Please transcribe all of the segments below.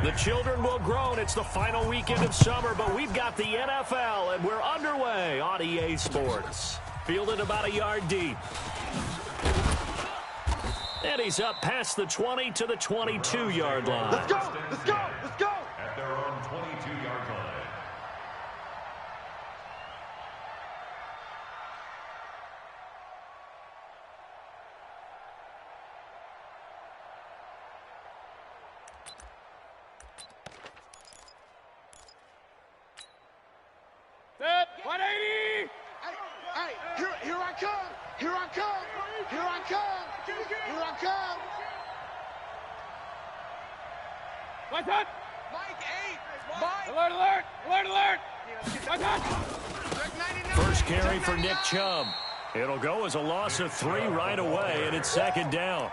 The children will groan. It's the final weekend of summer, but we've got the NFL, and we're underway on EA Sports. Fielded about a yard deep. And he's up past the 20 to the 22-yard line. Let's go! Let's go! Let's go! At their own 22-yard line. Set, 180! Hey, here I come! Here I come! Here I come! Here I come! What's that? Mike 8! Mike! Alert, alert! Alert, alert! What's that? First carry for Nick Chubb. It'll go as a loss of 3 right away, and it's second down.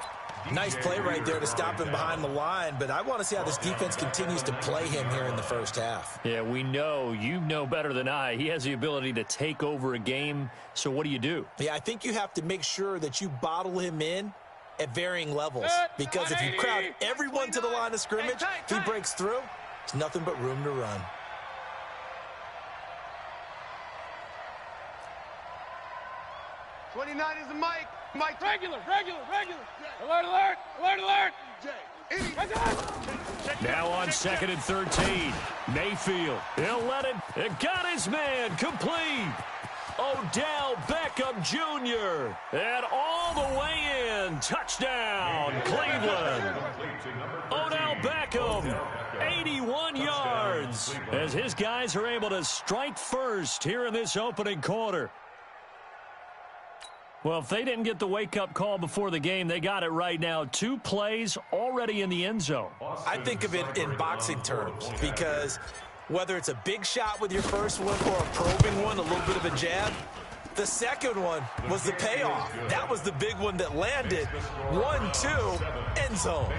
Nice play right there to stop him behind the line, but I want to see how this defense continues to play him here in the first half. Yeah, we know. You know better than I. He has the ability to take over a game, so what do? Yeah, I think you have to make sure that you bottle him in at varying levels, because if you crowd everyone to the line of scrimmage, if he breaks through, there's nothing but room to run. '29 is the Mike. Mike, regular. Alert, alert, alert, alert. Now on 2nd and 13. Mayfield. He'll let it. It got his man complete. Odell Beckham Jr. And all the way in. Touchdown, Cleveland. Odell Beckham, 81 yards. As his guys are able to strike first here in this opening quarter. Well, if they didn't get the wake-up call before the game, they got it right now. 2 plays already in the end zone. I think of it in boxing terms, because whether it's a big shot with your first one or a probing one, a little bit of a jab, the second one was the payoff. That was the big one that landed. 1-2, end zone.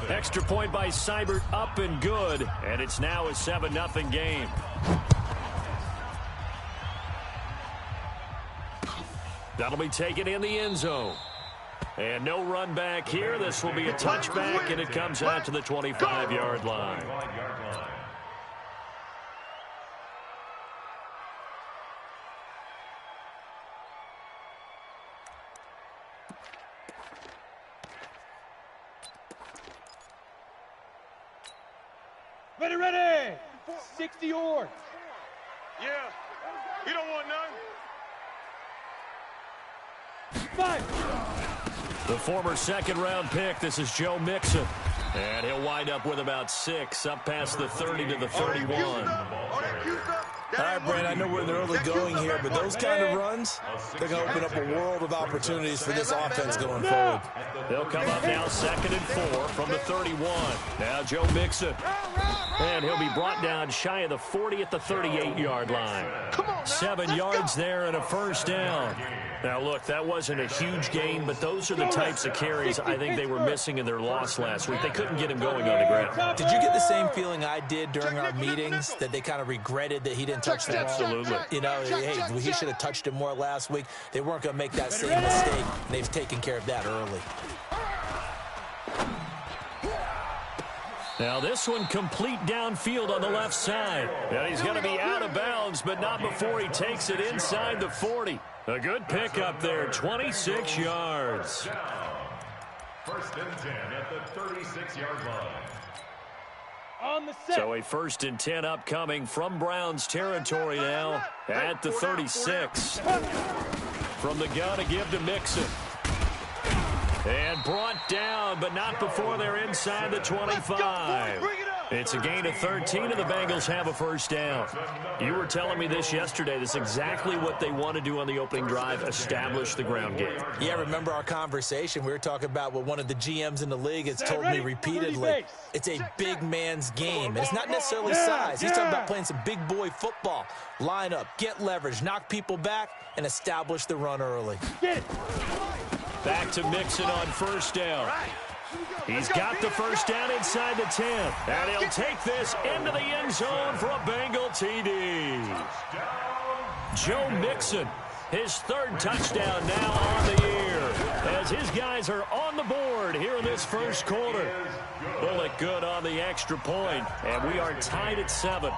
Extra point by Seibert, up and good, and it's now a 7-0 game. That'll be taken in the end zone. And no run back here. This will be a touchback, and it comes out to the 25-yard line. Ready! 60 yards. Yeah, you don't want none. 5. The former 2nd-round pick, this is Joe Mixon. And he'll wind up with about 6, up past the 30 to the 31. All right, Brent, I know we're in the early going here, but those kind of runs, they're going to open up a world of opportunities for this offense going forward. They'll come up now 2nd and 4 from the 31. Now Joe Mixon. And he'll be brought down shy of the 40 at the 38-yard line. 7 yards there and a first down. Now, look, that wasn't a huge gain, but those are the types of carries I think they were missing in their loss last week. They couldn't get him going on the ground. Did you get the same feeling I did during our meetings, that they kind of regretted that he didn't touch the ball? Absolutely. You know, hey, he should have touched it more last week. They weren't going to make that same mistake, and they've taken care of that early. Now this one complete downfield on the left side. And he's going to be out of bounds, but not before he takes it inside the 40. A good pickup there, 26 yards. First and 10 at the 36-yard line. On the set. So a 1st and 10 upcoming from Browns territory now at the 36. From the gun to give to Mixon. And brought down, but not before they're inside the 25. It's a gain of 13, and the Bengals have a first down. You were telling me this yesterday. This is exactly what they want to do on the opening drive, establish the ground game. Yeah, remember our conversation? We were talking about what one of the GMs in the league has told me repeatedly. It's a big man's game. And it's not necessarily size. He's talking about playing some big boy football. Line up, get leverage, knock people back, and establish the run early. Back to Mixon on first down. He's got the first down inside the 10. And he'll take this into the end zone for a Bengal TD. Joe Mixon, His third touchdown now on the year, as his guys are on the board here in this first quarter. Bullet good on the extra point, and we are tied at 7.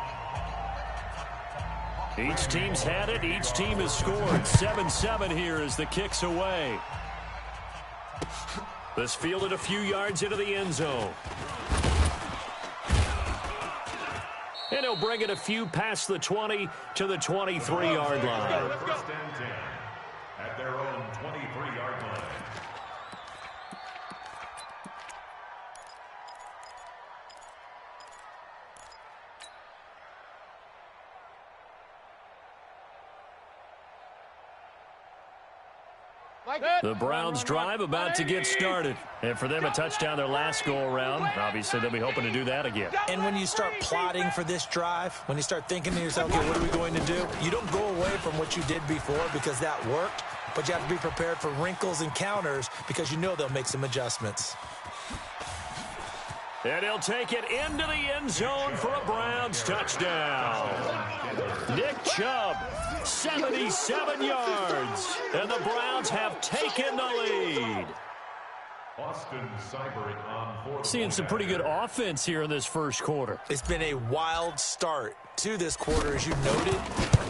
Each team's had it. Each team has scored. 7-7 here as the kick's away. This fielded a few yards into the end zone. And he'll bring it a few past the 20 to the 23-yard line. First and 10 at their own 23-yard line. The Browns drive about to get started. And for them, a touchdown their last go-around. Obviously, they'll be hoping to do that again. And when you start plotting for this drive, when you start thinking to yourself, okay, what are we going to do? You don't go away from what you did before because that worked, but you have to be prepared for wrinkles and counters because you know they'll make some adjustments. And he'll take it into the end zone for a Browns touchdown. Nick Chubb, 77 yards. And the Browns have taken the lead. Seeing some pretty good offense here in this first quarter. It's been a wild start to this quarter, as you noted.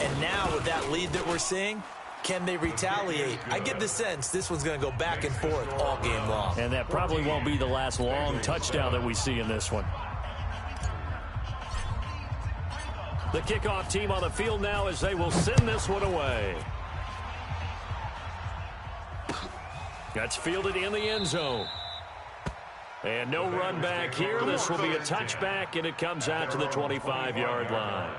And now with that lead that we're seeing, can they retaliate? I get the sense this one's going to go back and forth all game long. And that probably won't be the last long touchdown that we see in this one. The kickoff team on the field now as they will send this one away. That's fielded in the end zone. And no run back here. This will be a touchback, and it comes out to the 25-yard line.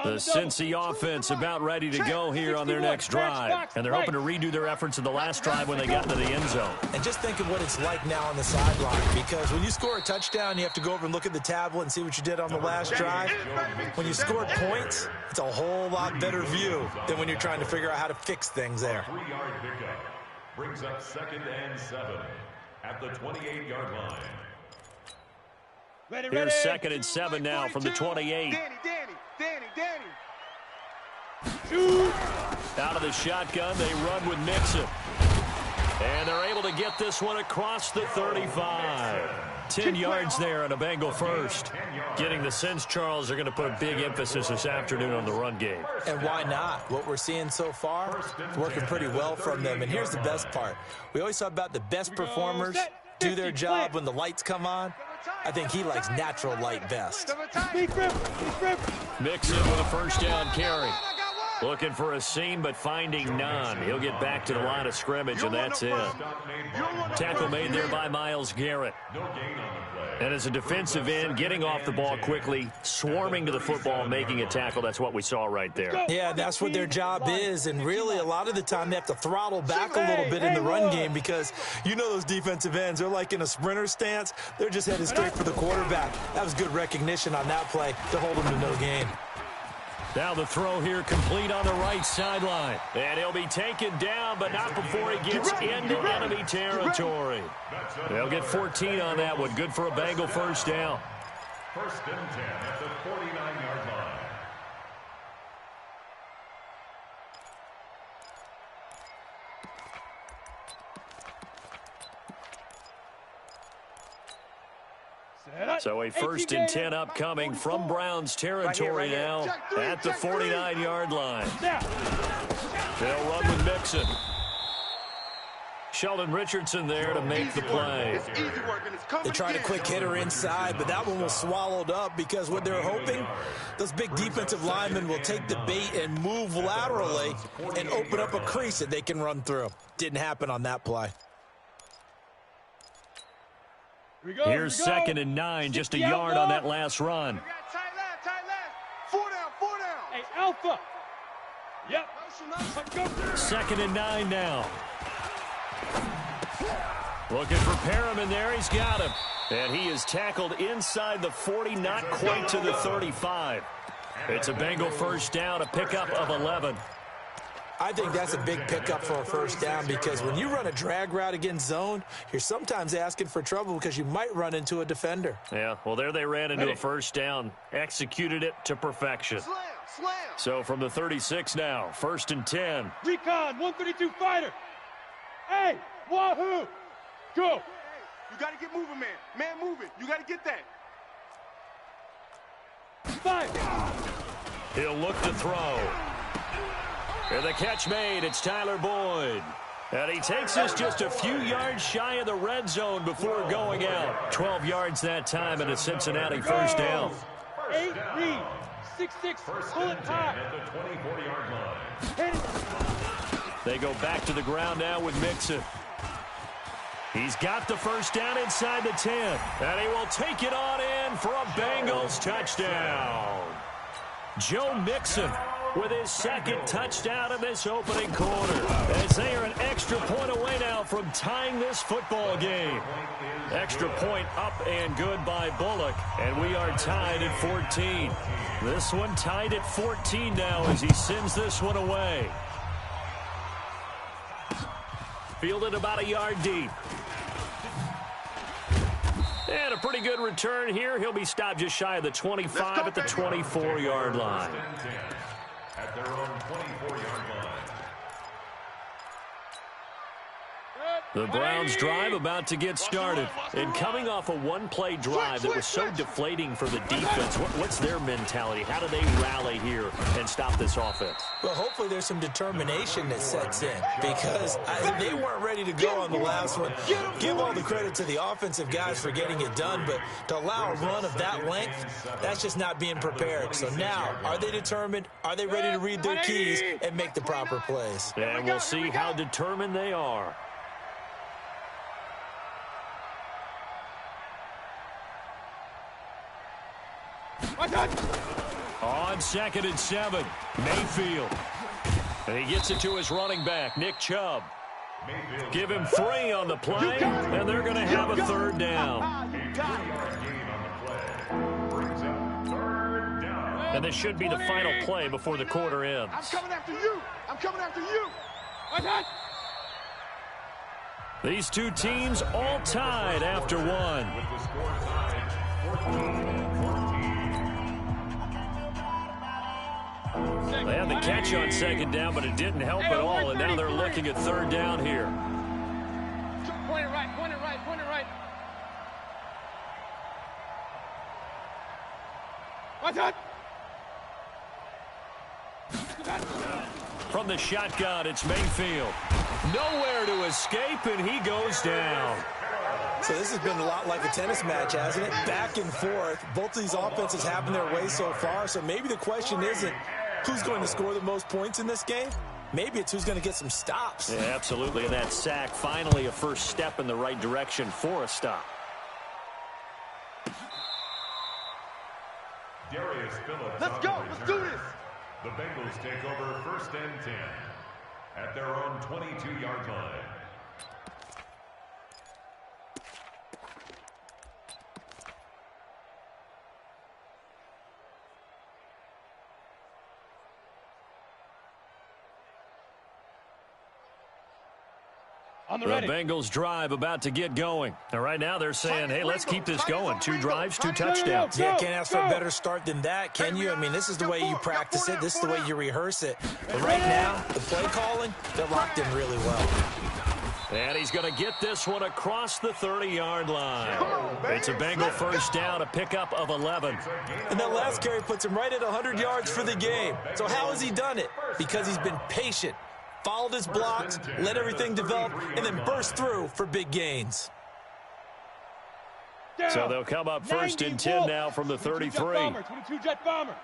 The Cincy offense about ready to go here on their next drive. And they're hoping to redo their efforts in the last drive when they got into the end zone. And just think of what it's like now on the sideline, because when you score a touchdown, you have to go over and look at the tablet and see what you did on the last drive. When you scored points, it's a whole lot better view than when you're trying to figure out how to fix things there. 3-yard pickup brings up 2nd and 7 at the 28-yard line. Here's 2nd and 7 now from the 28. Danny. Out of the shotgun, they run with Mixon. And they're able to get this one across the 35. 10 yards there and a Bengal first. Getting the sense, Charles, they're going to put a big emphasis this afternoon on the run game. And why not? What we're seeing so far is working pretty well from them. And here's the best part. We always talk about the best performers do their job when the lights come on. I think he likes natural light best. Mixon with a first down carry. Looking for a seam, but finding none. He'll get back to the line of scrimmage, and that's it. Tackle made there by Myles Garrett. And as a defensive end, getting off the ball quickly, swarming to the football, making a tackle, that's what we saw right there. Yeah, that's what their job is, and really a lot of the time they have to throttle back a little bit in the run game because you know those defensive ends, they're like in a sprinter stance. They're just headed straight for the quarterback. That was good recognition on that play to hold him to no gain. Now the throw here complete on the right sideline. And he'll be taken down, but not before he gets into enemy territory. They'll get 14 on that one. Good for a Bengal first down. 1st and 10 at the 49-yard line. So a 1st and 10 upcoming from Browns territory now at the 49-yard line. They'll run with Mixon. Sheldon Richardson there to make the play. They tried a quick hitter inside, but that one was swallowed up because what they're hoping, those big defensive linemen will take the bait and move laterally and open up a crease that they can run through. Didn't happen on that play. Here's 2nd and 9, just a yard on that last run. Tight left. 4 down. Hey, Alpha. Yep. 2nd and 9 now. Looking for Perriman there. He's got him. And he is tackled inside the 40, not quite to the 35. It's a Bengal first down, a pickup of 11. I think that's a big pickup for a first down because when you run a drag route against zone, you're sometimes asking for trouble because you might run into a defender. Yeah, well, there they ran into a first down, executed it to perfection. So from the 36 now, 1st and 10. Recon, 132 fighter. Hey, wahoo! Go! You got to get moving, man. Man, moving. You got to get that. 5. He'll look to throw. And the catch made. It's Tyler Boyd. And he takes us just a few yards shy of the red zone before going out. 12 yards that time and a Cincinnati first down. 8 lead. 6-6. Pull it high. At the 24-yard line. They go back to the ground now with Mixon. He's got the first down inside the 10. And he will take it on in for a Bengals touchdown. Joe Mixon with his second touchdown in this opening quarter. As they are an extra point away now from tying this football game. Extra point up and good by Bullock. And we are tied at 14. This one tied at 14 now as he sends this one away. Fielded about a yard deep. And a pretty good return here. He'll be stopped just shy of the 25 at the 24-yard line. At their own 24-yard line. The Browns drive about to get started. And coming off a one-play drive that was so deflating for the defense, what's their mentality? How do they rally here and stop this offense? Well, hopefully there's some determination that sets in because they weren't ready to go on the last one. Give all the credit to the offensive guys for getting it done, but to allow a run of that length, that's just not being prepared. So now, are they determined? Are they ready to read their keys and make the proper plays? And we'll see how determined they are. On 2nd and 7, Mayfield. And he gets it to his running back, Nick Chubb. Give him 3 on the play, and they're going to have a third down. And this should be the final play before the quarter ends. I'm coming after you. I'm coming after you. These two teams all tied after one. With the score tied, 14-14. They had the catch on 2nd down, but it didn't help at all, and now they're looking at 3rd down here. Point it right, point it right, point it right. What's that? From the shotgun, it's Mayfield. Nowhere to escape, and he goes down. So this has been a lot like a tennis match, hasn't it? Back and forth. Both of these offenses having their way so far, so maybe the question isn't who's going to score the most points in this game. Maybe it's who's going to get some stops. Yeah, absolutely. And that sack, finally a first step in the right direction for a stop. Darius Phillips. Let's go. Let's do this. The Bengals take over 1st and 10 at their own 22-yard line. On the The ready. Bengals drive about to get going. And right now they're saying, hey, let's keep this going. 2 drives, 2 touchdowns. Yeah, can't ask for a better start than that, can you? I mean, this is the way you practice it. This is the way you rehearse it. But right now, the play calling, they're locked in really well. And he's going to get this one across the 30-yard line. It's a Bengal first down, a pickup of 11. And that last carry puts him right at 100 yards for the game. So how has he done it? Because he's been patient, followed his blocks, let everything develop, and then burst through for big gains. So they'll come up 1st and 10 now from the 33. 22 jet bomber.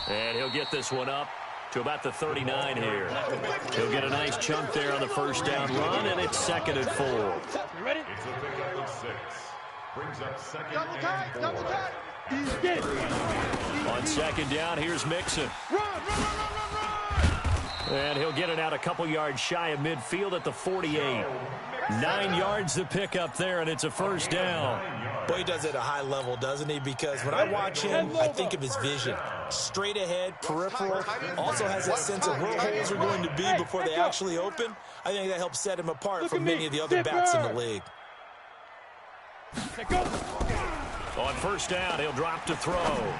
And he'll get this one up to about the 39 here. He'll get a nice chunk there on the first down run, and it's 2nd and 4. You ready? It's a pickup of 6. Brings up 2nd Double tight, and double 4. tight. Get. On 2nd down, here's Mixon. Run, run, run, run, run. And he'll get it out a couple yards shy of midfield at the 48. 9 yards to pick up there, and it's a first down. Boy, he does it at a high level, doesn't he? Because when I watch him, I think of his vision. Straight ahead, peripheral, also has that sense of where holes are going to be before they actually open. I think that helps set him apart from many of the other bats in the league. On first down, he'll drop to throw.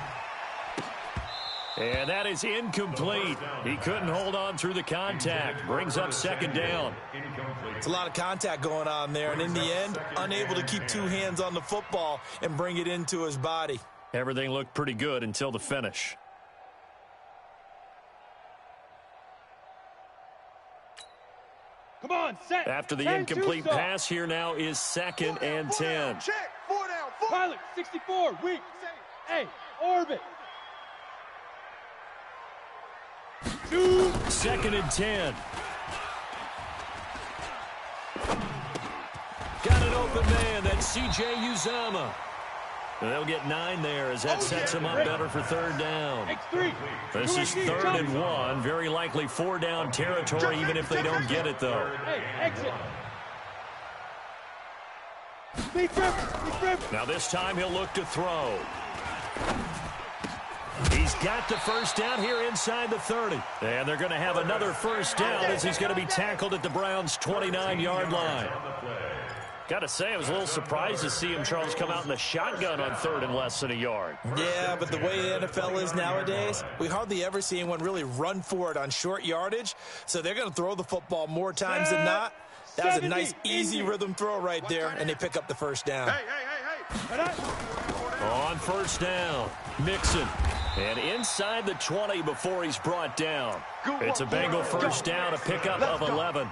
And that is incomplete. He couldn't hold on through the contact. Brings up second down. It's a lot of contact going on there, and in the end, unable to keep two hands on the football and bring it into his body. Everything looked pretty good until the finish. Come on, set. After the incomplete pass, here now is second and 10. Check. 4 down. 4. Pilot 64, weak. Hey, orbit. 2. Second and 10. Got an open man. That's C.J. Uzama. They'll get 9 there as that sets him up better for third down. This is 3rd and 1. Very likely 4 down territory, even if they don't get it, though. Hey, exit. Now this time he'll look to throw. He's got the first down here inside the 30. And they're going to have another first down as he's going to be tackled at the Browns' 29-yard line. Got to say, I was a little surprised to see him, Charles, come out in the shotgun on 3rd and less than a yard. Yeah, but the way the NFL is nowadays, we hardly ever see anyone really run for it on short yardage. So they're going to throw the football more times than not. That was a nice, easy rhythm throw right there, and they pick up the first down. On first down, Mixon. And inside the 20 before he's brought down. It's a Bengal first down, a pickup of 11.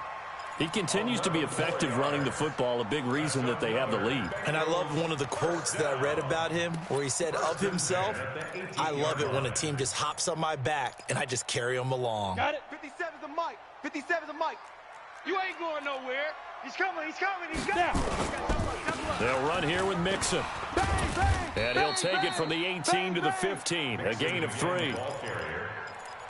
He continues to be effective running the football, a big reason that they have the lead. And I love one of the quotes that I read about him where he said of himself, I love it when a team just hops on my back and I just carry them along. Got it. 57's the mic. 57's the mic. You ain't going nowhere. He's coming. He's coming. They'll run here with Mixon. And he'll take it from the 18 to the 15, a gain of 3.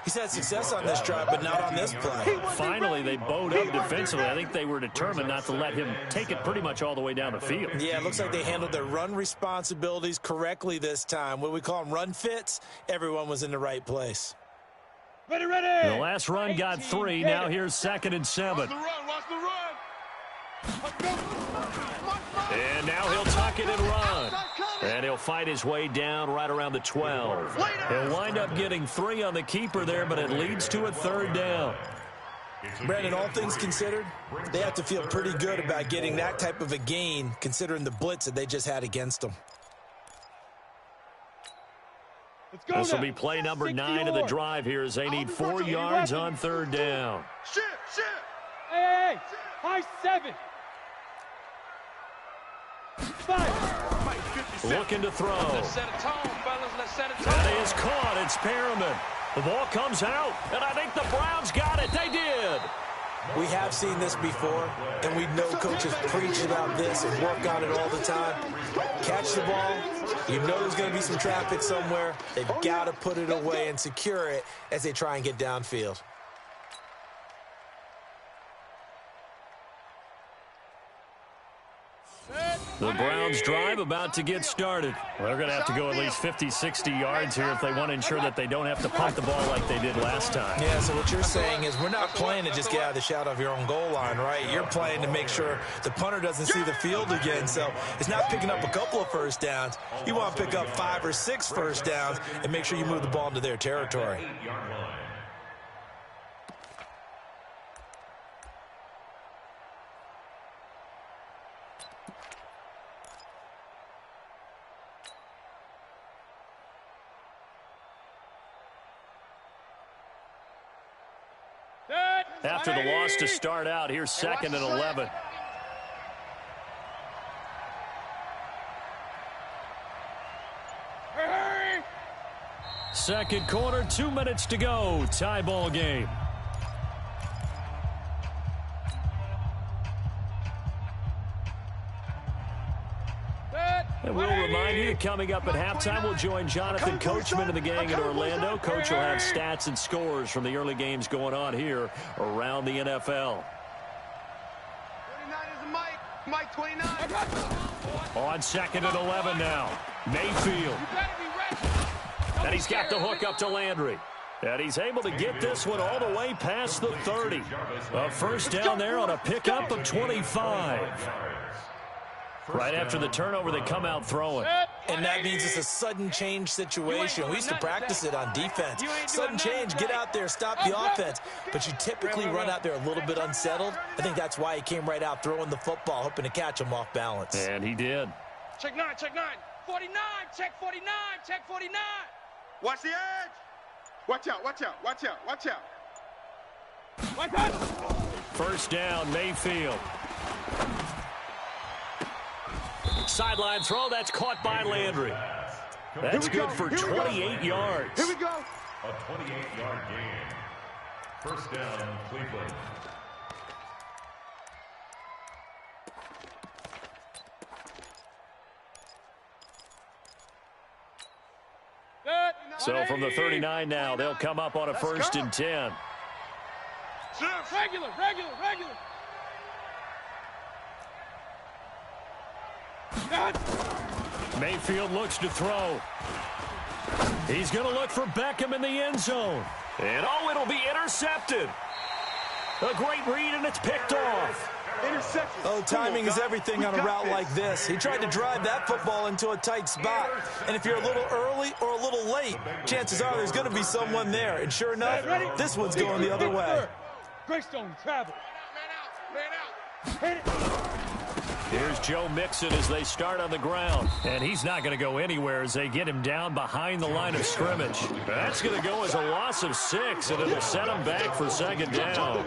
He's had success on this drive, but not on this play. Finally, they bowed up defensively. I think they were determined not to let him take it pretty much all the way down the field. Yeah, it looks like they handled their run responsibilities correctly this time. What we call them run fits, everyone was in the right place. Ready, ready. The last run got 3. Now here's 2nd and 7. Watch the run. And now he'll tuck it and run. And he'll fight his way down right around the 12. He'll wind up getting 3 on the keeper there, but it leads to a 3rd down. Brandon, all things considered, they have to feel pretty good about getting that type of a gain, considering the blitz that they just had against them. This will be play number 9 of the drive here as they need 4 yards on 3rd down. Hey, high 7. 5. Looking to throw. Let's set a tone, fellas. Let's set a tone. That is caught. It's Perriman. The ball comes out, and I think the Browns got it. They did. We have seen this before, and we know coaches preach about this and work on it all the time. Catch the ball. You know there's going to be some traffic somewhere. They've got to put it away and secure it as they try and get downfield. The Browns drive about to get started. Well, they're going to have to go at least 50, 60 yards here if they want to ensure that they don't have to punt the ball like they did last time. Yeah, so what you're saying is we're not playing to just get out of the shadow of your own goal line, right? You're playing to make sure the punter doesn't see the field again. So it's not picking up a couple of first downs. You want to pick up 5 or 6 first downs and make sure you move the ball into their territory. After the loss to start out, here's 2nd and 11. Second quarter, 2 minutes to go. Tie ball game. And we'll remind you that coming up at halftime, we'll join Jonathan Coachman and the gang in Orlando. Coach will have stats and scores from the early games going on here around the NFL. 39 is the mic. Mike 29. On 2nd and 11 now. Mayfield. And he's got the hook up to Landry. And he's able to get this one all the way past the 30. A first down there on a pickup of 25. Right after the turnover, they come out throwing. And that means it's a sudden change situation. We used to practice it on defense. Sudden change, get out there, stop the offense. But you typically run out there a little bit unsettled. I think that's why he came right out throwing the football, hoping to catch him off balance. And he did. Check 9, check 9. 49, check 49, check 49. Watch the edge. Watch out, watch out, watch out, watch out. Watch out. First down, Mayfield. Sideline throw, that's caught by Landry. That's good for 28 yards. Here we go. A 28-yard gain. First down, Cleveland. So from the 39 now, they'll come up on a first and 10. Regular, regular, regular. Mayfield looks to throw. He's going to look for Beckham in the end zone. And, oh, it'll be intercepted. A great read, and it's picked off. Interception. Oh, timing is everything on a route like this. He tried to drive that football into a tight spot. And if you're a little early or a little late, chances are there's going to be someone there. And sure enough, this one's going the other way. Greystone travel. Man out, man out. Hit it. Here's Joe Mixon as they start on the ground. And he's not going to go anywhere as they get him down behind the line of scrimmage. That's going to go as a loss of 6, and it'll set him back for second down.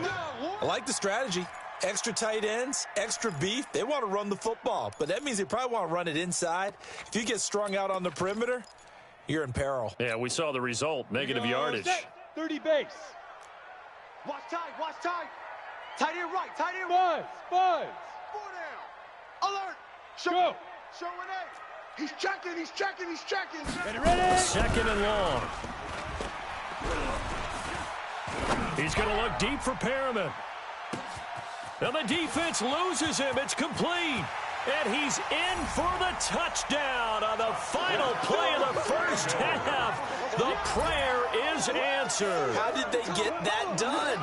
I like the strategy. Extra tight ends, extra beef. They want to run the football, but that means they probably want to run it inside. If you get strung out on the perimeter, you're in peril. Yeah, we saw the result, negative yardage. 30 base. Watch tight, watch tight. Tight end right, tight end Buzz, buzz. 4 down. Alert. Go. Show Renee. He's checking, he's checking, he's checking. Ready, ready. Second and long. He's going to look deep for Perriman. And the defense loses him. It's complete. And he's in for the touchdown on the final play of the first half. The prayer is answered. How did they get that done?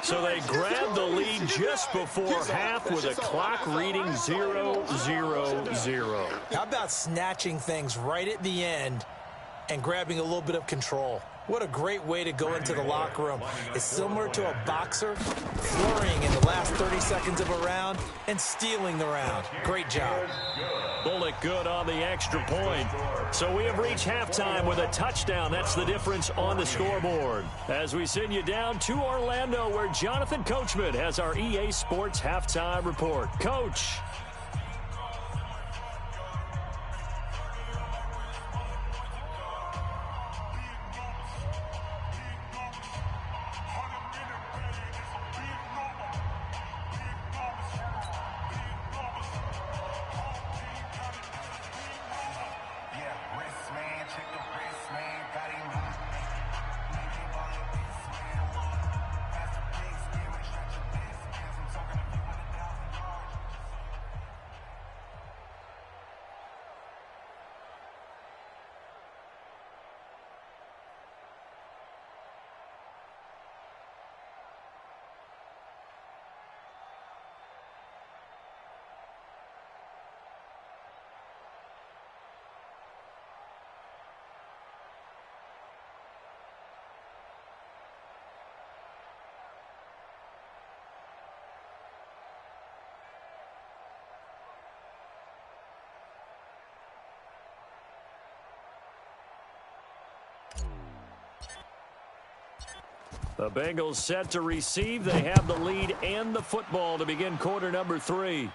So they grabbed the lead just before half with a clock reading 0-0-0. How about snatching things right at the end and grabbing a little bit of control? What a great way to go into the locker room. It's similar to a boxer flurrying in the last 30 seconds of a round and stealing the round. Great job. Bullock good on the extra point. So we have reached halftime with a touchdown. That's the difference on the scoreboard. As we send you down to Orlando, where Jonathan Coachman has our EA Sports halftime report. Coach. The Bengals set to receive. They have the lead and the football to begin quarter number 3.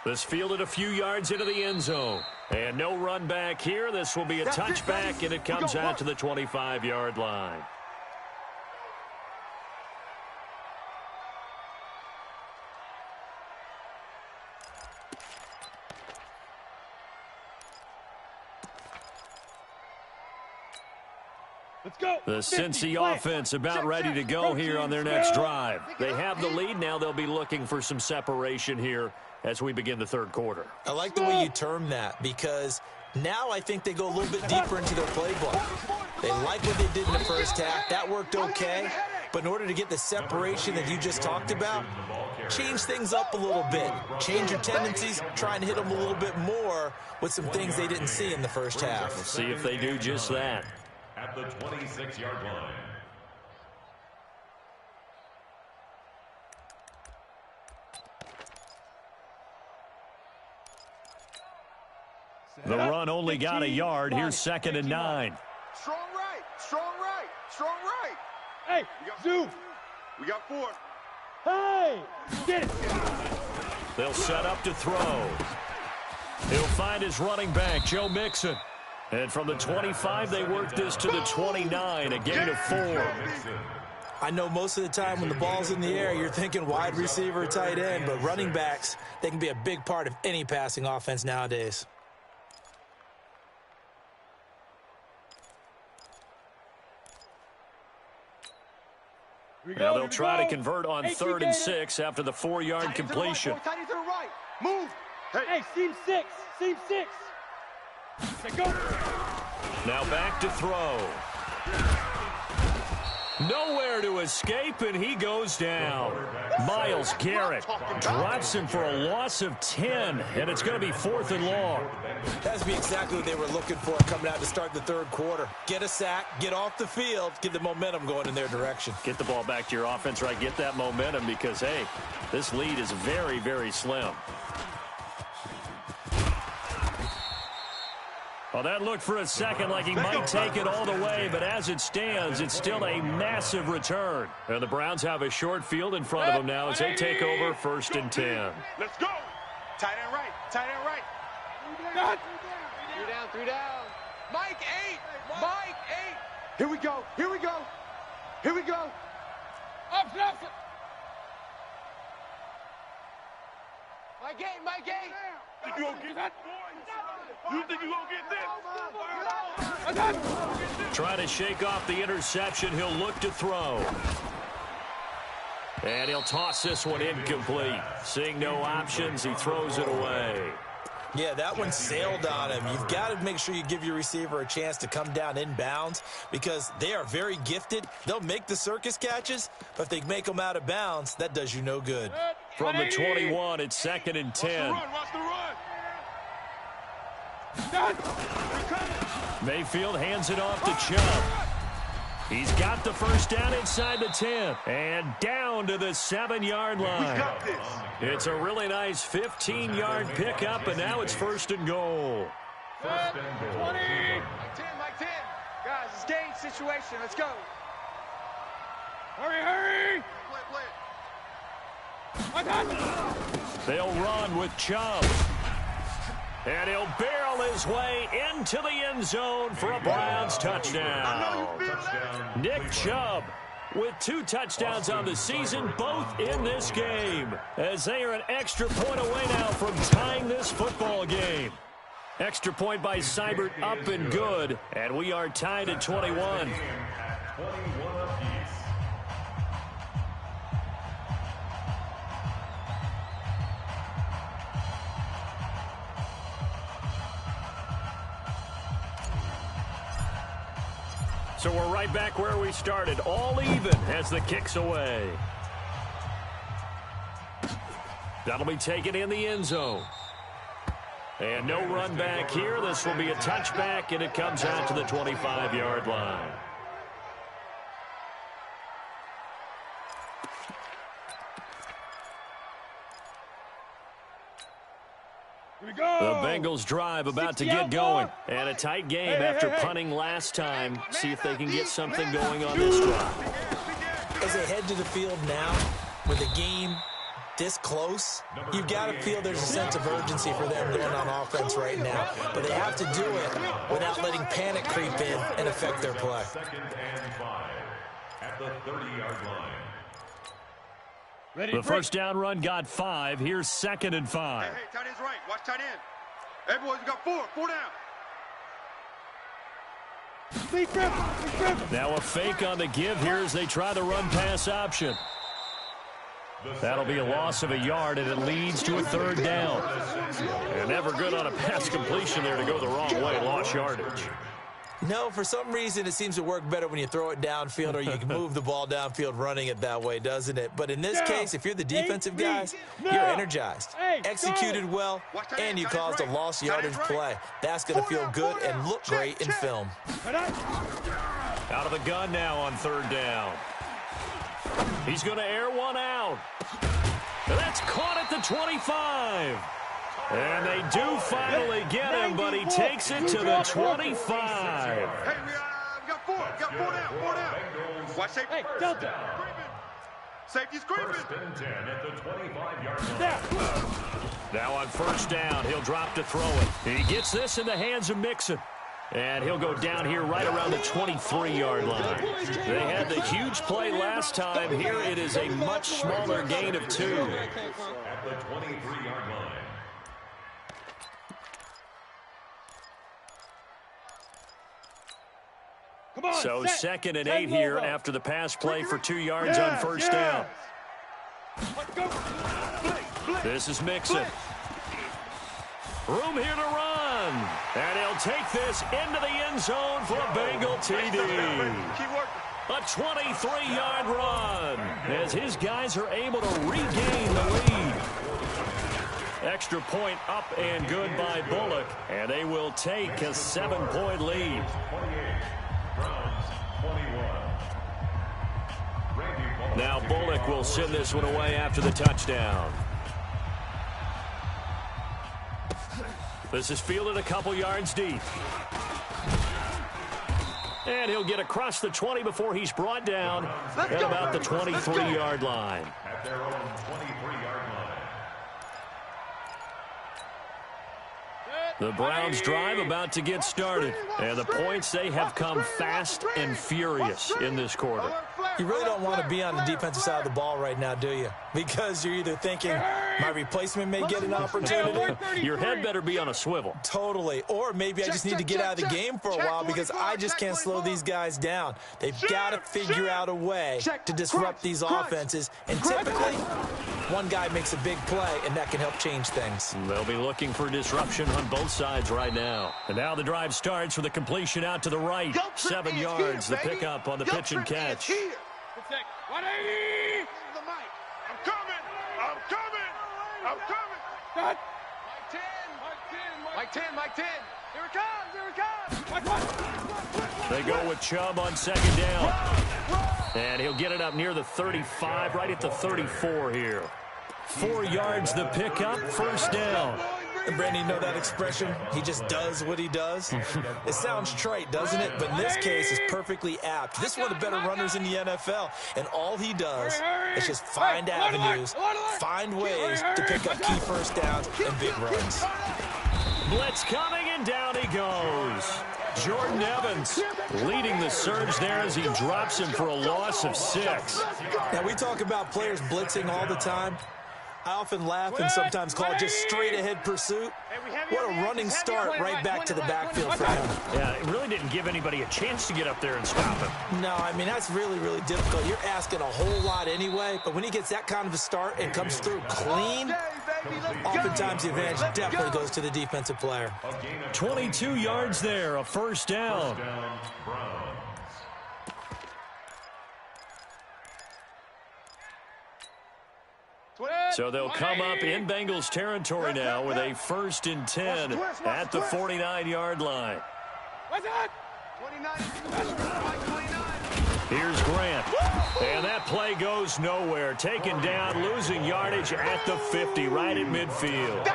This fielded a few yards into the end zone. And no run back here. This will be a touchback, and it comes out to the 25-yard line. The Cincy offense about ready to go here on their next drive. They have the lead now. They'll be looking for some separation here as we begin the third quarter. I like the way you term that because now I think they go a little bit deeper into their playbook. They like what they did in the first half. That worked okay. But in order to get the separation that you just talked about, change things up a little bit. Change your tendencies, try and hit them a little bit more with some things they didn't see in the first half. We'll see if they do just that. At the 26-yard line. The run only got a yard. Here's 2nd and 9. Strong right, strong right, strong right. Hey, zoom. We got 4. Hey, get it. They'll set up to throw. He'll find his running back, Joe Mixon. And from the 25, they work this to the 29, a gain of 4. I know most of the time when the ball's in the air, you're thinking wide receiver, tight end, but running backs, they can be a big part of any passing offense nowadays. Now they'll try to convert on 3rd and 6 after the 4-yard completion. Tight to the right. Move. Hey, seam 6. Seam 6. Okay, go. Now back to throw. Nowhere to escape, and he goes down. Myles Garrett drops him for a loss of 10, and it's going to be 4th and long. That's be exactly what they were looking for coming out to start the third quarter. Get a sack, get off the field, get the momentum going in their direction. Get the ball back to your offense, right? Get that momentum because, hey, this lead is very, very slim. Well, that looked for a second like he might take it all the way, but as it stands, it's still a massive return. And the Browns have a short field in front of them now as they take over 1st and 10. Let's go. Tight end right. Tight end right. 3 down. Mike 8. Mike 8. Here we go. Here we go. Here we go. Up. Mike 8. Mike 8. You gonna get that? You think you gonna get this? Trying to shake off the interception. He'll look to throw. And he'll toss this one incomplete. Seeing no options, he throws it away. Yeah, that one sailed on him. You've got to make sure you give your receiver a chance to come down inbounds because they are very gifted. They'll make the circus catches, but if they make them out of bounds, that does you no good. From the 21, it's 2nd and 10. Watch the run. Mayfield hands it off to Chubb. He's got the first down inside the 10 and down to the 7-yard line. It's a really nice 15-yard pickup, and now it's 1st and goal. 20. Mike 10. Guys, it's game situation. Let's go. Hurry. They'll run with Chubb. And he'll barrel his way into the end zone for a Browns touchdown. Nick Chubb with 2 touchdowns on the season, both in this game, as they are an extra point away now from tying this football game. Extra point by Seibert up and good, and we are tied at 21. So we're right back where we started, all even as the kick's away. That'll be taken in the end zone. And no run back here. This will be a touchback, and it comes out to the 25-yard line. The Bengals drive about to get going. And a tight game after punting last time. See if they can get something going on this drive. As they head to the field now, with the game this close, you've got to feel there's a sense of urgency for them going on offense right now. But they have to do it without letting panic creep in and affect their play. 2nd and 5 at the 30-yard line. The first down run got 5. Here's 2nd and 5. Hey, tight end's right. Watch tight end. Hey, boys, we got 4. 4 down. Now a fake on the give here as they try the run-pass option. That'll be a loss of a yard, and it leads to a third down. And never good on a pass completion there to go the wrong way. Lost yardage. No, for some reason it seems to work better when you throw it downfield or you can move the ball downfield running it that way, doesn't it? But in this case, if you're the defensive guys, you're energized, executed well, and you caused a lost yardage play. That's going to feel good and look great in film. Out of the gun now on third down. He's going to air one out. That's caught at the 25. And they do finally get him, but he takes it to the 25. Hey, we got four down. Watch safety. Hey, Delta. Safety screaming. First and 10 at the 25-yard line. Now on first down, he'll drop to throw it. He gets this in the hands of Mixon. And he'll go down here right around the 23-yard line. They had the huge play last time. Here it is a much smaller gain of 2. At the 23-yard line. So second and 8 here after the pass play for 2 yards on first down. This is Mixon. Room here to run. And he'll take this into the end zone for a Bengal TD. A 23-yard run as his guys are able to regain the lead. Extra point up and good by Bullock. And they will take a 7-point lead. 21. Now Bullock will send this one away after the touchdown. This is fielded a couple yards deep. And he'll get across the 20 before he's brought down at about the 23-yard line. At their own 23-yard line. The Browns drive about to get started. And the points, they have come fast and furious in this quarter. You really don't want to be on the defensive side of the ball right now, do you? Because you're either thinking, my replacement may get an opportunity. Your head better be on a swivel. Totally. Or maybe I just need to get out of the game for a while because I just can't slow these guys down. They've got to figure out a way to disrupt these offenses. And typically, one guy makes a big play, and that can help change things. They'll be looking for disruption on both sides right now. And now the drive starts with a completion out to the right. 7 yards, the pickup on the pitch and catch. 180. I'm coming. Cut. Mike 10. Here it comes. They go with Chubb on second down. And he'll get it up near the 35, right at the 34 here. 4 yards the pickup, first down. And Brandon, you know that expression? He just does what he does. It sounds trite, doesn't it? But in this case, it's perfectly apt. This is one of the better runners in the NFL. And all he does is just find avenues, find ways to pick up key first downs and big runs. Blitz coming, and down he goes. Jordan Evans leading the surge there as he drops him for a loss of 6. Now, we talk about players blitzing all the time. I often laugh and sometimes call it just straight-ahead pursuit. What a running start right back to the backfield for him. Yeah, it really didn't give anybody a chance to get up there and stop him. No, I mean, that's really, really difficult. You're asking a whole lot anyway, but when he gets that kind of a start and comes through clean, oftentimes the advantage definitely goes to the defensive player. 22 yards there, a first down. So they'll come up in Bengals territory now with a 1st and 10 at the 49-yard line. What's that? 29. Here's Grant. And that play goes nowhere. Taken down, losing yardage at the 50, right at midfield.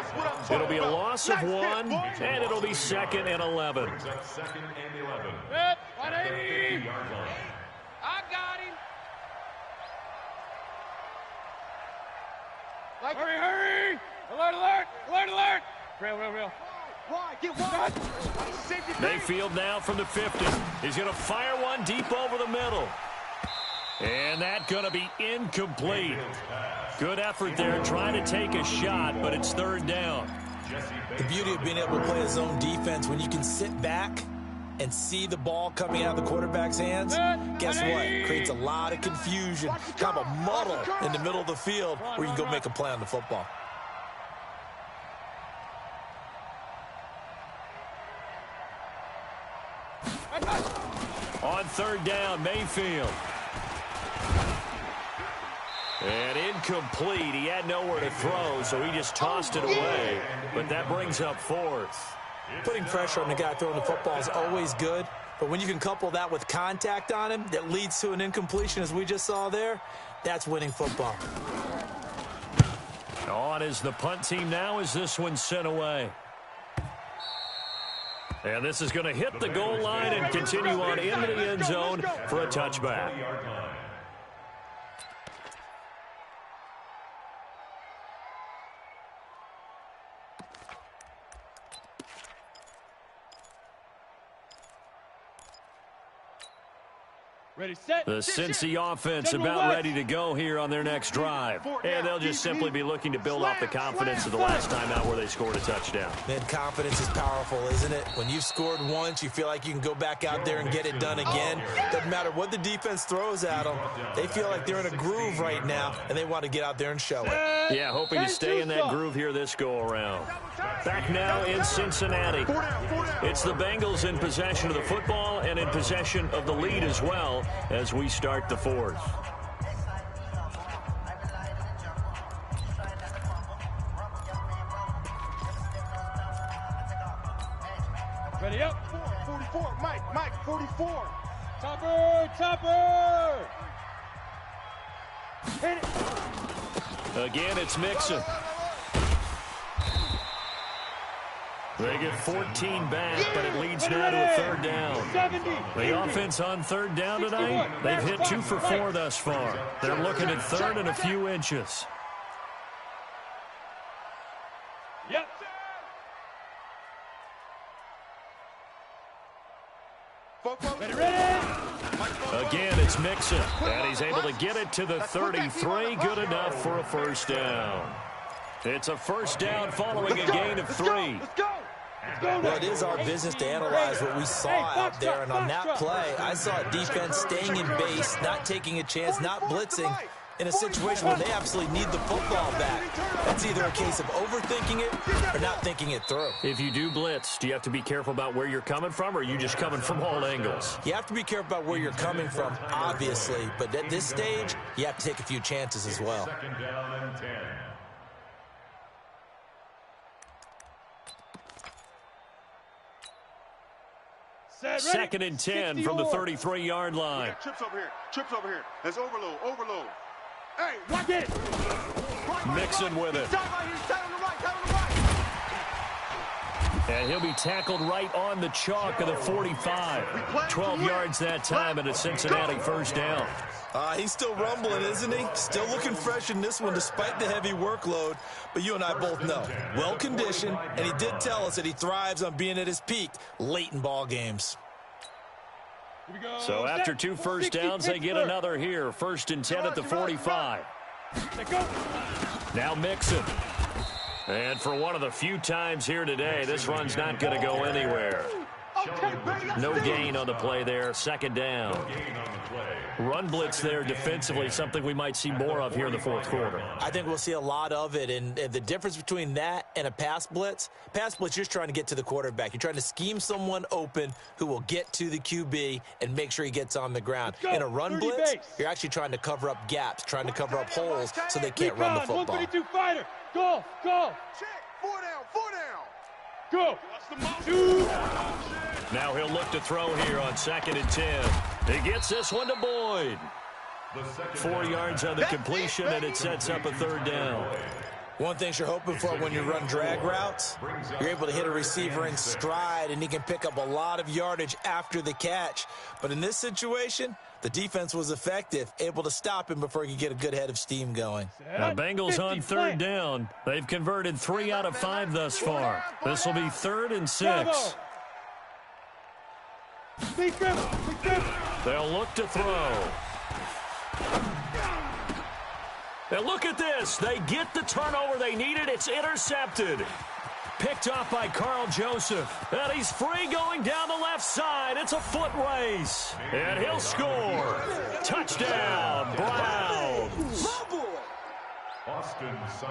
It'll be a loss of 1, and it'll be 2nd and 11. 2nd and 11. 180. I got him. Hurry. Alert. Real. Why? Get wide. Mayfield now from the 50. He's going to fire one deep over the middle. And that's going to be incomplete. Good effort there trying to take a shot, but it's 3rd down. The beauty of being able to play a zone defense when you can sit back and see the ball coming out of the quarterback's hands, guess what? Creates a lot of confusion, kind of a muddle in the middle of the field where you can go make a play on the football. On third down, Mayfield. And incomplete. He had nowhere to throw, so he just tossed it away. But that brings up fourth. Putting pressure on the guy throwing the football is always good, but when you can couple that with contact on him that leads to an incompletion, as we just saw there, that's winning football. On is the punt team now as this one's sent away. And this is going to hit the goal line and continue on into the end zone for a touchback. Ready, set. The Cincy offense about ready to go here on their next drive. And they'll just simply be looking to build off the confidence of the last time out where they scored a touchdown. Man, confidence is powerful, isn't it? When you've scored once, you feel like you can go back out there and get it done again. Doesn't matter what the defense throws at them. They feel like they're in a groove right now, and they want to get out there and show it. Yeah, hoping to stay in that groove here this go-around. Back now in Cincinnati. It's the Bengals in possession of the football and in possession of the lead as well as we start the fourth. Ready up. 44, Mike, 44. Topper. Hit it. Again, it's Mixon. They get 14 back, but it leads now to a third down. 70. The offense on third down tonight, they've hit 2 for 4 thus far. They're looking at third and a few inches. Yep. Ready. Again, it's Mixon, and he's able to get it to the 33. Good enough for a first down. It's a first down following a gain of 3. Well, it is our business to analyze what we saw out there, and on that play, I saw a defense staying in base, not taking a chance, not blitzing, in a situation where they absolutely need the football back. That's either a case of overthinking it or not thinking it through. If you do blitz, do you have to be careful about where you're coming from, or are you just coming from all angles? You have to be careful about where you're coming from, obviously, but at this stage, you have to take a few chances as well. Second down and 10. Second and 10 from the 33-yard line. Trips over here. Let's overload. Hey, watch it. Mixon with it. And he'll be tackled right on the chalk of the 45. 12 yards that time, and a Cincinnati first down. He's still rumbling, isn't he? Still looking fresh in this one despite the heavy workload. But you and I both know, well-conditioned, and he did tell us that he thrives on being at his peak late in ball games. So after 2 first downs, they get another here. First and 10 at the 45. Now Mixon. And for one of the few times here today, this run's not going to go anywhere. No gain on the play there. Second down. Run blitz there defensively, something we might see more of here in the fourth quarter. I think we'll see a lot of it, and the difference between that and a pass blitz, you're just trying to get to the quarterback. You're trying to scheme someone open who will get to the QB and make sure he gets on the ground. In a run blitz, you're actually trying to cover up gaps, trying to cover up holes so they can't run the football. 132 fighter. Go. Check. 4 down. Go. 2. Now he'll look to throw here on second and 10. He gets this one to Boyd. 4 yards on the completion, and it sets up a third down. One thing you're hoping for when you run drag routes, you're able to hit a receiver in stride, and he can pick up a lot of yardage after the catch. But in this situation, the defense was effective, able to stop him before he could get a good head of steam going. Now Bengals on third down. They've converted 3 out of 5 thus far. This will be 3rd and 6. They'll look to throw. And look at this. They get the turnover they needed. It's intercepted. Picked off by Carl Joseph. And he's free going down the left side. It's a foot race. And he'll score. Touchdown, Browns.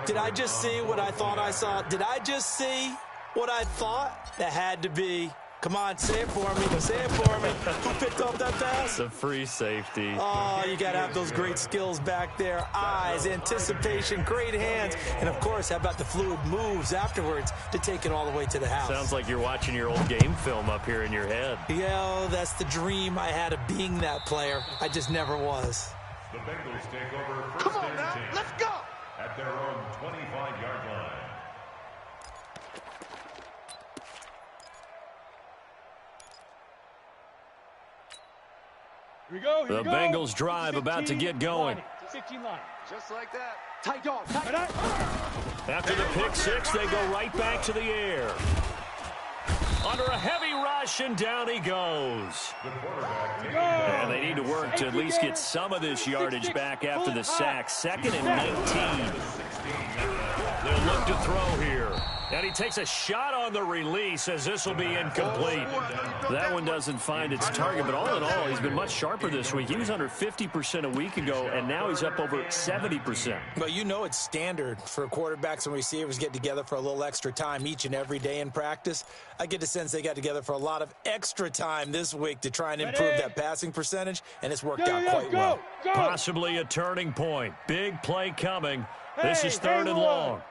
Did I just see what I thought I saw? Did I just see what I thought? That had to be. Come on, say it for me. Say it for me. Who picked off that pass? The free safety. Oh, you got to have those great skills back there. Eyes, anticipation, great hands. And, of course, how about the fluid moves afterwards to take it all the way to the house? Sounds like you're watching your old game film up here in your head. Yeah, that's the dream I had of being that player. I just never was. The Bengals take over first Come on now, let's go. at their own 25-yard line. Here we go. The Bengals drive about to get going. 15 line. Just like that. Tight dog. After the pick six, they go right back to the air. Under a heavy rush, and down he goes. And they need to work to at least get some of this yardage back after the sack. 2nd and 19. They'll look to throw here. And he takes a shot on the release as this will be incomplete. That one doesn't find its target, but all in all, he's been much sharper this week. He was under 50% a week ago, and now he's up over 70%. Well, you know it's standard for quarterbacks and receivers get together for a little extra time each and every day in practice. I get the sense they got together for a lot of extra time this week to try and improve that passing percentage, and it's worked out quite well. Possibly a turning point. Big play coming. This is 3rd and long.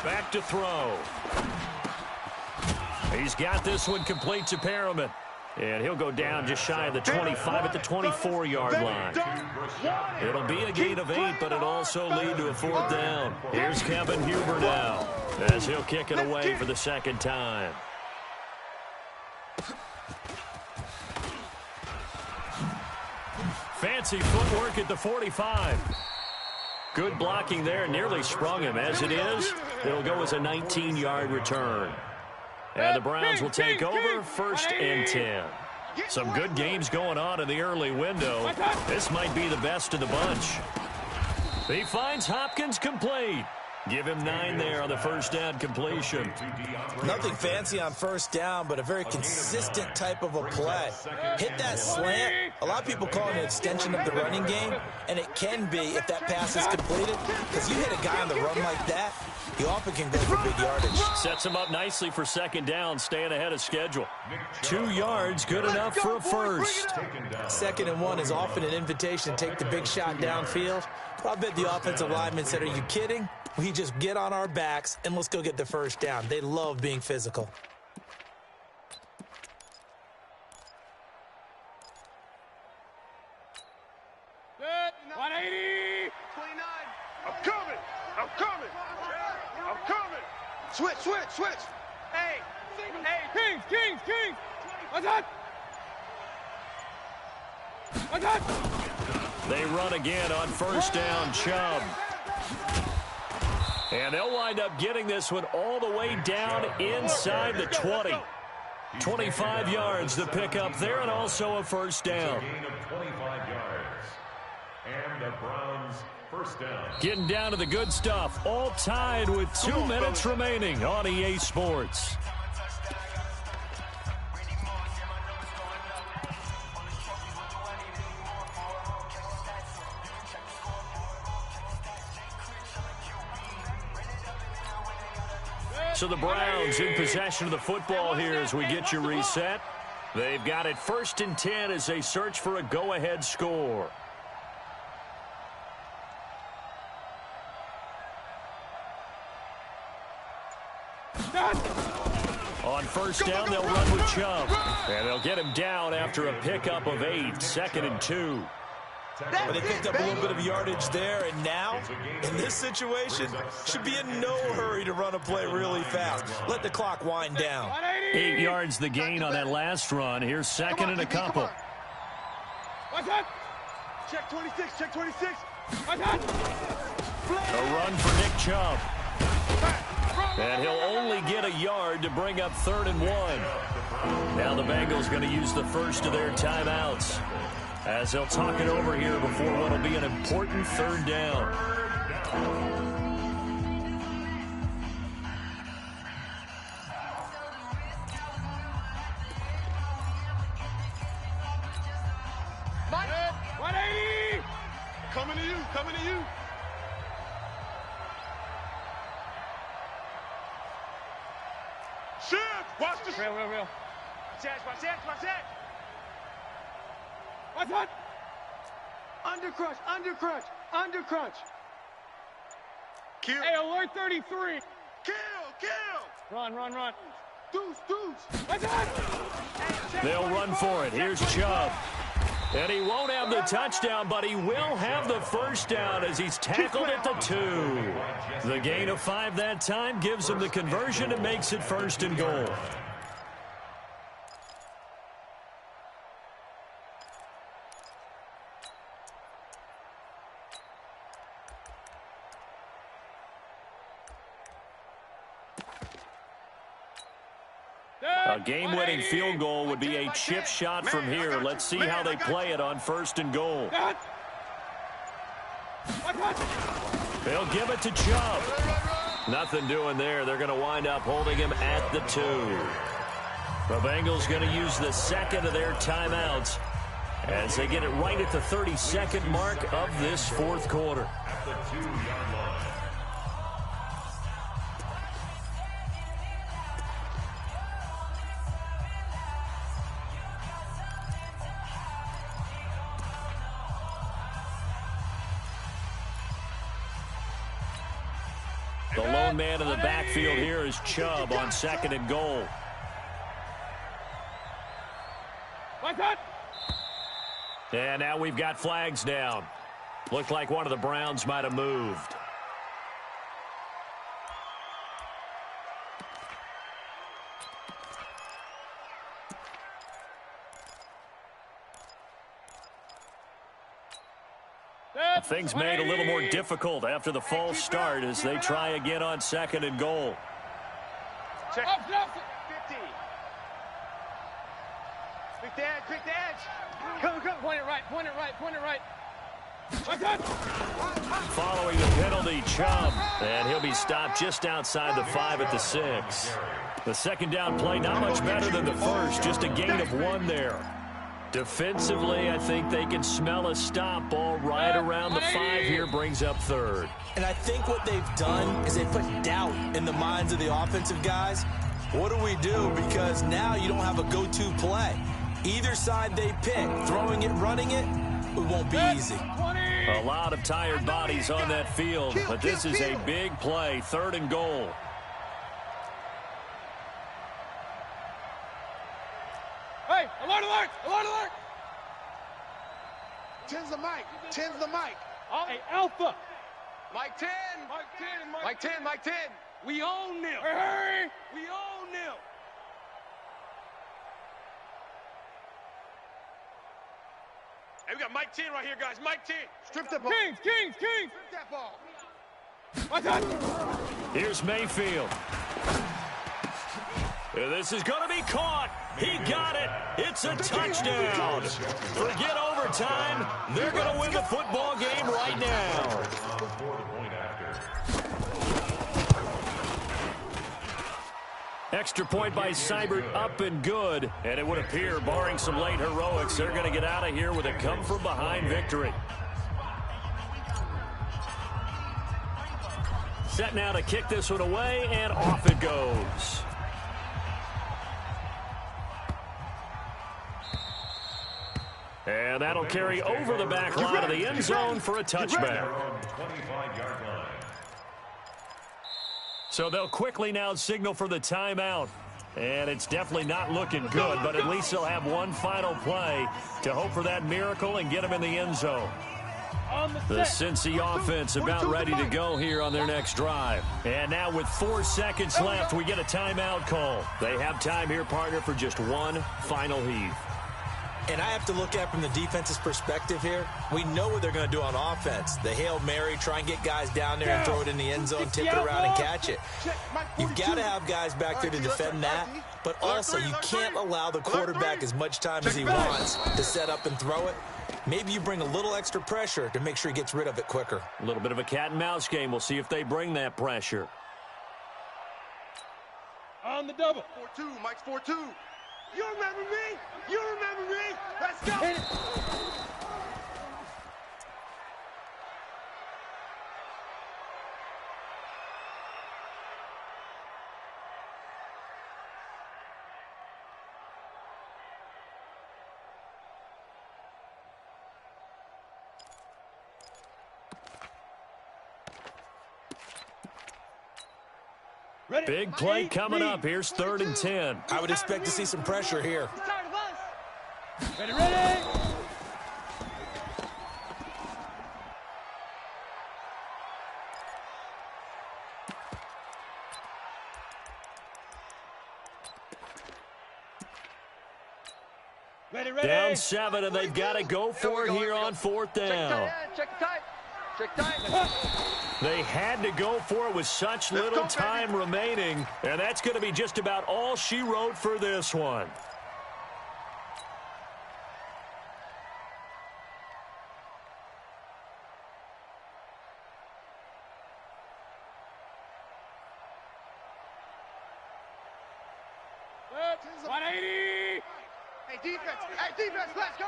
Back to throw. He's got this one complete to Perriman. And he'll go down just shy of the 25 at the 24-yard line. It'll be a gain of 8, but it'll also lead to a 4th down. Here's Kevin Huber now as he'll kick it away for the 2nd time. Fancy footwork at the 45. Good blocking there, nearly sprung him. As it is, it'll go as a 19-yard return. And the Browns will take over 1st and 10. Some good games going on in the early window. This might be the best of the bunch. He finds Hopkins complete. Give him 9 there on the 1st down completion. Nothing fancy on 1st down, but a very consistent type of a play. Hit that slant. A lot of people call it an extension of the running game, and it can be if that pass is completed, because you hit a guy on the run like that, he often can go for big yardage. Sets him up nicely for 2nd down, staying ahead of schedule. 2 yards, good enough for a 1st. 2nd and 1 is often an invitation to take the big shot downfield. But I bet the offensive lineman said, are you kidding? We just get on our backs and let's go get the 1st down. They love being physical. Good. 180. 29. I'm coming. I'm coming. I'm coming. Switch. Hey. Kings. Attack. They run again on 1st down, Chubb. And they'll wind up getting this one all the way down inside the 20. 25 yards the pickup there, and also a 1st down. Gain of 25 yards. And the Browns 1st down. Getting down to the good stuff, all tied with 2 minutes remaining on EA Sports. So the Browns in possession of the football here as we get you reset. They've got it 1st and 10 as they search for a go-ahead score. On 1st down, they'll run with Chubb. And they'll get him down after a pickup of 8, 2nd and 2. Well, they picked up a little bit of yardage there, and now, in this situation, should be in no hurry to run a play really fast. Let the clock wind down. 8 yards the gain on that last run. Here's 2nd and a couple. Check 26. A run for Nick Chubb. And he'll only get a yard to bring up 3rd and 1. Now the Bengals going to use the first of their timeouts. as they'll talk it over here before what will be an important third down. Mike, 180. Coming to you, coming to you. Shift, watch this. Real. Watch that. Watch what? Under crunch. Kill, Hey, alert 33. kill. Run. Deuce. Watch that? They'll run for it. Here's Chubb. And he won't have the touchdown, but he will have the first down as he's tackled at the 2. The gain of 5 that time gives him the conversion and makes it 1st and goal. A game-winning field goal would be a chip shot from here. Let's see how they play it on 1st and goal. They'll give it to Chubb. Nothing doing there. They're going to wind up holding him at the 2. The Bengals going to use the second of their timeouts as they get it right at the 32nd mark of this 4th quarter. At the 2-yard line. The lone man in the backfield here is Chubb on 2nd and goal. And now we've got flags down. Looked like one of the Browns might have moved. Things made a little more difficult after the false start as they try again on 2nd and goal. Check. 50. Pick the edge. Come. Point it right. Watch that? Following the penalty, Chubb, and he'll be stopped just outside the 5 at the 6. The 2nd down play, not much better than the first, just a gain of 1 there. Defensively, I think they can smell a stop ball right around the 5 here, brings up 3rd. And I think what they've done is they put doubt in the minds of the offensive guys. What do we do? Because now you don't have a go-to play. Either side they pick, throwing it, running it, it won't be easy. A lot of tired bodies on that field, but this is a big play, 3rd and goal. Hey, alert! 10's the mic. Hey, Alpha. Mike 10. Mike 10. We own them. Hey. We own them. Hey, we got Mike 10 right here, guys. Mike 10. Strip the ball. Kings. Strip that ball. Watch that? Here's Mayfield. This is going to be caught. He got it. It's a touchdown. Forget overtime. They're going to win the football game right now. Extra point by Seibert, up and good. And it would appear, barring some late heroics, they're going to get out of here with a come-from-behind victory. Set now to kick this one away, and off it goes. And that'll carry over the back line of the end zone for a touchback. So they'll quickly now signal for the timeout. And it's definitely not looking good, but at least they'll have one final play to hope for that miracle and get them in the end zone. The Cincy offense about ready to go here on their next drive. And now with 4 seconds left, we get a timeout call. They have time here, partner, for just one final heave. And I have to look at from the defense's perspective here. We know what they're going to do on offense. The Hail Mary, try and get guys down there and throw it in the end zone, tip it around and catch it. You've got to have guys back there to defend that. But also, you can't allow the quarterback as much time as he wants to set up and throw it. Maybe you bring a little extra pressure to make sure he gets rid of it quicker. A little bit of a cat and mouse game. We'll see if they bring that pressure. On the double. 4-2, Mike's 4-2. You remember me? You remember me? Let's go. Hit it. Ready. Big play coming up. Here's 3rd and 10. I would expect to see some pressure here. Ready, ready. Ready, ready. Down 7, and they've got to go for it here on 4th down. Check tight. Check tight. They had to go for it with such little time remaining, and that's going to be just about all she wrote for this one. Good. 180. Hey, defense, let's go.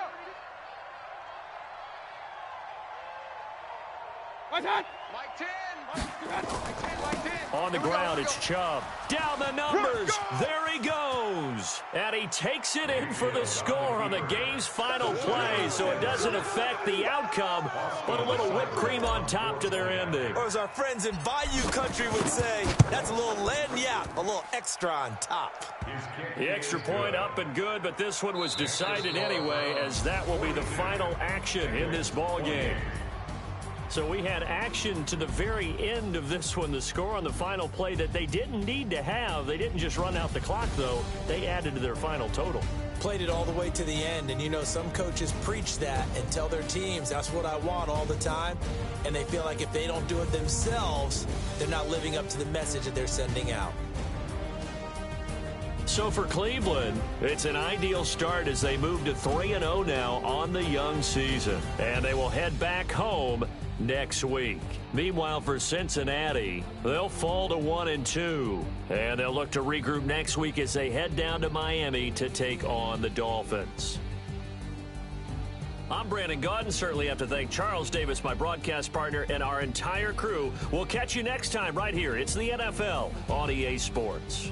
What's that? Mike 10. Mike 10. On the ground, it's Chubb. Down the numbers. There he goes. And he takes it in for the score on the game's final play, so it doesn't affect the outcome, but a little whipped cream on top to their ending. Or as our friends in Bayou Country would say, that's a little lagniappe, a little extra on top. The extra point up and good, but this one was decided anyway, as that will be the final action in this ball game. So we had action to the very end of this one, the score on the final play that they didn't need to have. They didn't just run out the clock, though. They added to their final total. Played it all the way to the end, and you know some coaches preach that and tell their teams, that's what I want all the time, and they feel like if they don't do it themselves, they're not living up to the message that they're sending out. So for Cleveland, it's an ideal start as they move to 3-0 now on the young season. And they will head back home next week. Meanwhile, for Cincinnati, they'll fall to 1-2. And they'll look to regroup next week as they head down to Miami to take on the Dolphins. I'm Brandon Gaudin. Certainly have to thank Charles Davis, my broadcast partner, and our entire crew. We'll catch you next time right here. It's the NFL on EA Sports.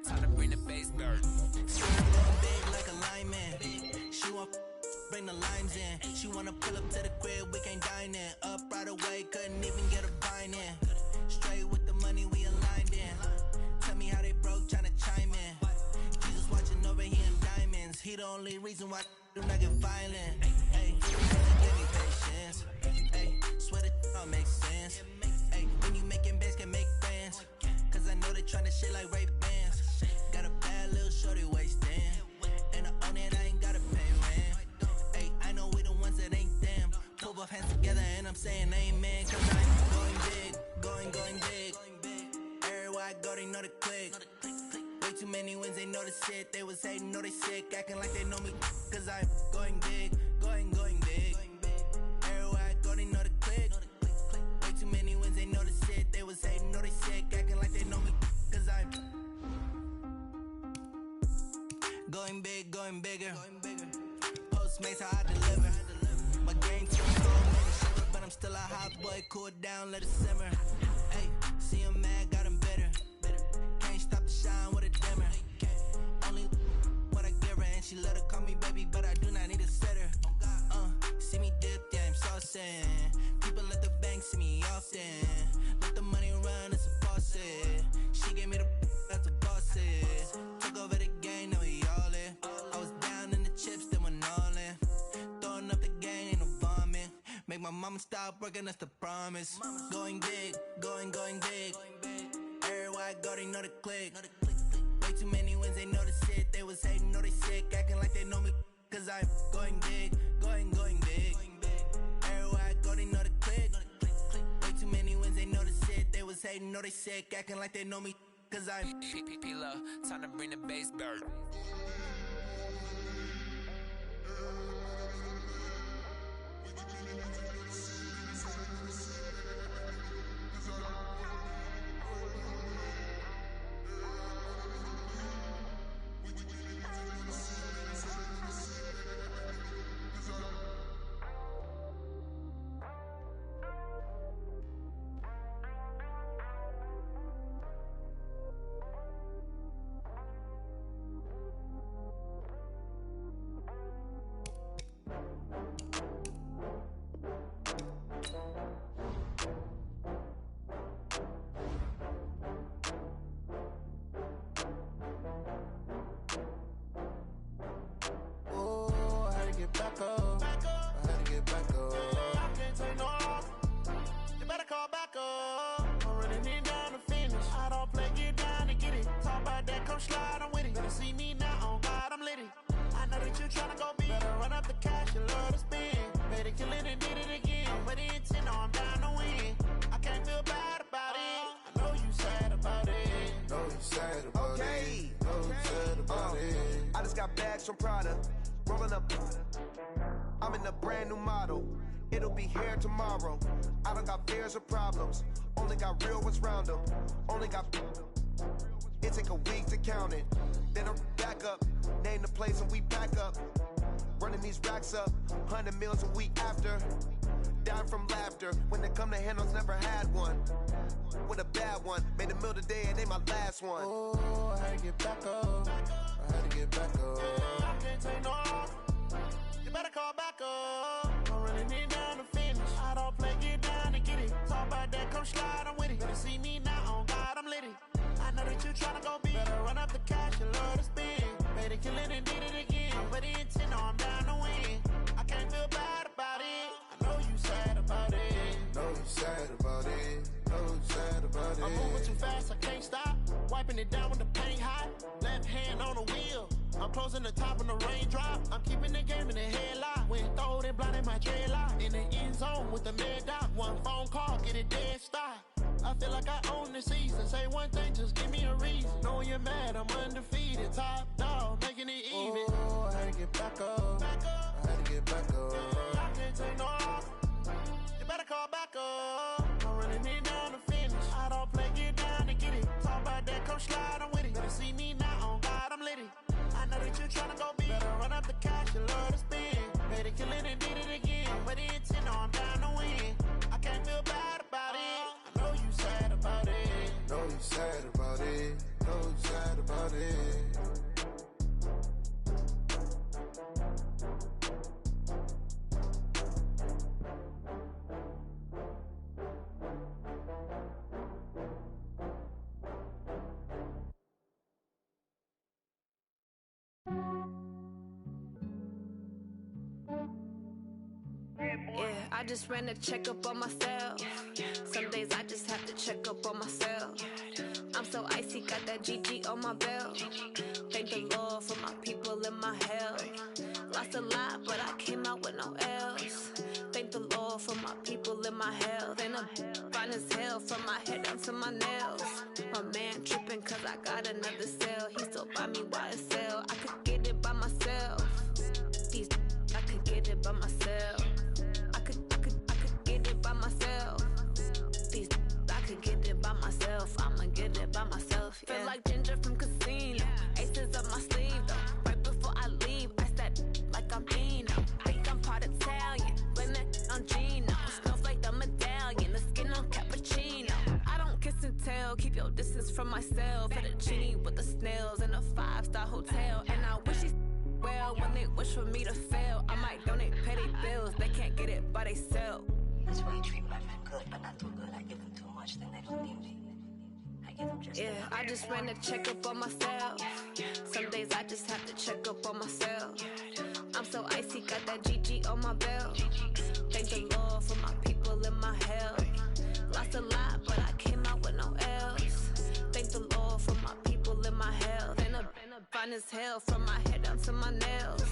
Time to bring the bass dirt. Big like a lineman. She want bring the limes in. She wanna pull up to the crib, we can't dine in. Up right away, couldn't even get a vine in. Straight with the money we aligned in. Tell me how they broke, tryna chime in. Jesus watching over here in diamonds. He the only reason why do not get violent. Hey, give me patience. Hey, swear that all makes sense. Hey, when you making bands can make friends. Cause I know they tryna shit like Ray Bans. Got a bad little shorty wasting. And I own it, I ain't gotta pay rent. Hey, I know we the ones that ain't them. Pull both hands together and I'm saying amen. Cause I'm going big, going big. Everywhere I go, they know the click. Way too many wins, they know the shit. They was hating, know they sick, acting like they know me. Cause I'm going big, going big. Everywhere I go, they know the click. Way too many wins, they know the shit. They was hating, know they sick, acting like they know me. Cause I'm going big, going bigger. Postmates, how I deliver. My game too cold, made a shiver, but I'm still a hot boy. Cool it down, let it simmer. Hey, see him mad, got him bitter. Can't stop the shine with a dimmer. Only what I give her, and she let her call me baby, but I do not need a sitter. See me dip, yeah, I'm saucing. People at the bank see me often. Let the money run, it's a faucet. She gave me the that's a boss it. Took over the game, now we all in. I was down in the chips. I'ma stop working, that's the promise. Going big, going big. Everywhere I go, they know the click. Way too many wins, they know the shit. They was hating, know they sick, acting like they know me. Cause I'm going big, going big. Everywhere I go, they know the click. Way too many wins, they know the shit. They was hating, know they sick, acting like they know me. Cause I'm P-Love, time to bring the bass bird. Back up. I had to get back up. I can't take no off. You better call back up. I'm running it down to finish. I don't play, get down to get it. Talk about that, come slide, I'm with it. Better see me now, on God, I'm lit it. I know that you tryna go big. Better run up the cash, you love to spend. Better kill it and did it again. But the intent, no, I'm down to win. I can't feel bad about it. I know you sad about it. Know you sad about it. Know you sad about it. I just got bags from Prada. Rolling up, I'm in a brand new model. It'll be here tomorrow. I don't got fears or problems. Only got real ones round them. Only got. It take a week to count it. Then I'm back up. Name the place and we pack up. Running these racks up. 100 meals a week after. Dying from laughter. When they come to handles, never had one. With a bad one. Made a meal today and they my last one. Oh, I had to get back up. I had to get back up. I can't take no off. You better call back up. I'm running it down to finish. I don't play, get down to get it. Talk about that, come slide, I'm with it. Better see me now, on God, I'm lit it. I know that you tryna go big. Better run up the cash, you love to spend. Better kill it and did it again. But the intent, no, I'm down to win. I can't feel bad about it. I know you sad about it. Know you sad about it. Know you sad about it. I'm moving too fast, I can't stop. Wiping it down when the paint hot. Left hand on the wheel. I'm closing the top when the raindrop. I'm keeping the game in the headlock. When throwed and blinded my dreadlock. In the end zone with the mad dot. One phone call, get it dead stop. I feel like I own the season. Say one thing, just give me a reason. Knowing you're mad, I'm undefeated. Top dog, making it even. Oh, I had to get back up. I had to get back up. I can't take no off. You better call back up. I'm running it down to finish. I don't play, get down to get it. Talk about that, come slide, I'm with it. Better see me now, on God, I'm lit it. I know that you tryna go big. Better run up the cash, you love to spend. Better kill it and did it again. But the intent, no, I'm down to win. I can't feel bad about it. I know you sad about it. Know you sad about it. Know you sad about it. Yeah, I just ran a checkup on myself. Some days I just have to check up on myself. I'm so icy, got that GG on my belt. Thank the Lord for my people in my health. Lost a lot, but I came out with no L's. Thank the Lord for my people in my health. And I'm fine as hell from my head down to my nails. My man tripping cause I got another cell. He still buy me YSL. I could get it by myself. These I could get it by myself. I could get it by myself. These I could get it by myself. I'ma get it by myself. Yeah. Feel like Ginger from Casino. Aces up my sleeve though. Right before I leave, I said like I'm Dino. Think I'm part Italian. Blame it on Gino. Smells like the medallion. The skin on cappuccino. I don't kiss and tell. Keep your distance from myself. For the genie with the snails in a 5-star hotel. And I wish he's well when they wish for me to fail. I might donate petty bills. They can't get it by themselves. That's why you treat my men good, but not too good. I give them too much, then they don't need me. I give them just enough. I just ran a checkup on myself. Some days I just have to check up on myself. I'm so icy, got that GG on my belt. Thank the Lord for my people in my hell. Lost a lot, but I came out with no L's. Thank the Lord for my people in my hell. Been a fine as hell from my head down to my nails.